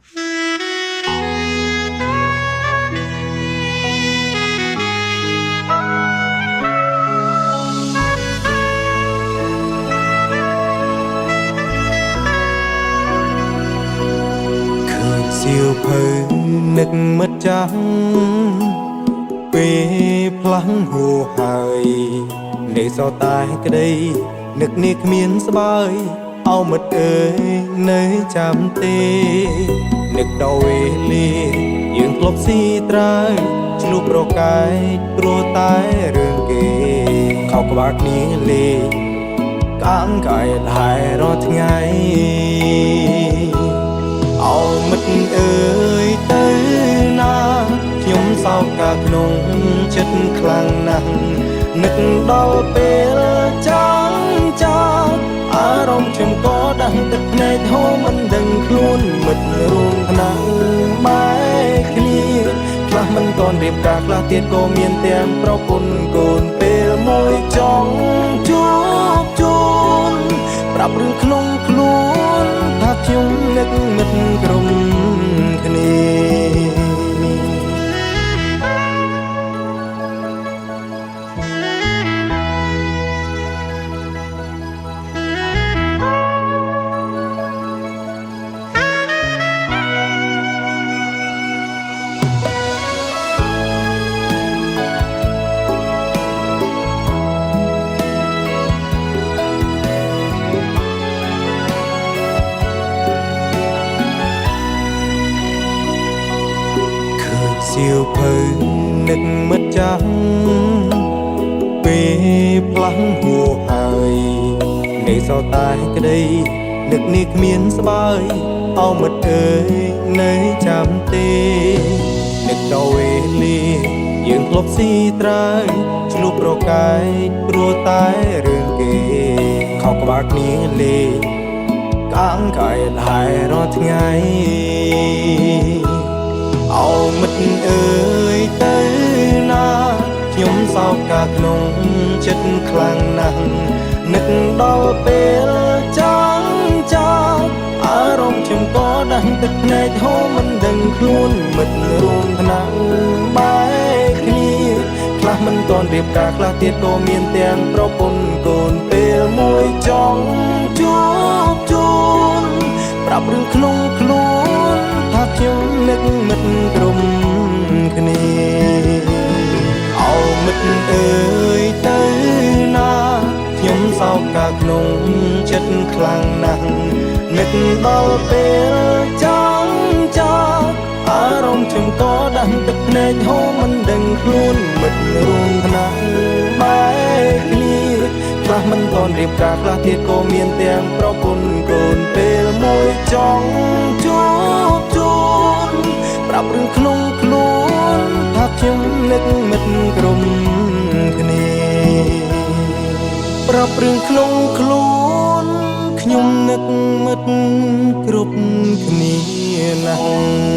សៀវភៅនឹកមិត្តចាំពេលផ្លាំងហួហើយនៃសោតែក្តីនឹកនេះគ្មានស្បើយអោមិត្តអើយនៅចាំទេនឹកដល់វេលាយើងធ្លាប់ស៊ីត្រើយឆ្លុះប្រកែកព្រោះតែរឿងគេខោក្បាលគ្នាលេកាងកាយលហើយរាល់ថ្ងៃអោមិត្តអើយទៅណាខ្ញុំសោកកាក្នុងចិត្តខ្លាំងណាស់នឹកដល់ពេលចាំអារម្មណ៍ខ្ញុំក៏ដាស់ទឹកភ្នែកហូរមិនដឹងខ្លួនមិត្តរួមថ្នាក់បែកគ្នាខ្លះមិនទាន់រៀបការខ្លះទៀតក៏មានទាំងប្រពន្ធកូនពេលមួយចង់ជួបជុំប្រាប់រឿងក្នុងខ្លួនថាខ្ញុំនឹកមិត្តក្រុមគ្នាសៀវភៅនឹកមិត្តចាំពេលផ្លាំងហួហើយនៃសោតែក្តីនឹកនេះគ្មានស្បើយអោមិត្តអើយនៅចាំទេនឹកដល់វេលាយើងធ្លាប់ស៊ីត្រើយឆ្លុះប្រកែកព្រោះតែរឿងគេខោក្បាលគ្នាលេកាងកាយលហើយរាល់ថ្ងៃអោមិត្តអើយទៅណាខ្ញុំសោកកាក្នុងចិត្តខ្លាំងណាស់នឹកដល់ពេលចាំអារម្មណ៍ខ្ញុំក៏ដាស់ទឹកភ្នែកហូរមិនដឹងខ្លួនមិត្តរួមថ្នាក់បែកគ្នាខ្លះមិនទាន់រៀបការខ្លះទៀតក៏មានទាំងប្រពន្ធកូនពេលមួយចង់ជួបជុំប្រាប់រឿងក្នុងខ្លួនថាខ្ញុំនឹកមិត្តក្រុមគ្នាអោមិត្តអើយទៅណាខ្ញុំសោកកាក្នុងចិត្តខ្លាំងណាស់នឹកដល់ពេលចាំអារម្មណ៍ខ្ញុំក៏ដាស់ទឹកភ្នែកហូរមិនដឹងខ្លួនមិត្តរួមថ្នាក់បែកគ្នាខ្លះមិនទាន់រៀបការខ្លះទៀតក៏មានទាំងប្រពន្ធកូនពេលមួយចង់ជួបជុំប្រាប់រឿងក្នុងខ្លួនថាខ្ញុំនឹកមិត្តក្រុមគ្នាប្រាប់រឿងក្នុងខ្លួនខ្ញុំនឹកមិត្តគ្រប់គ្នាណាស់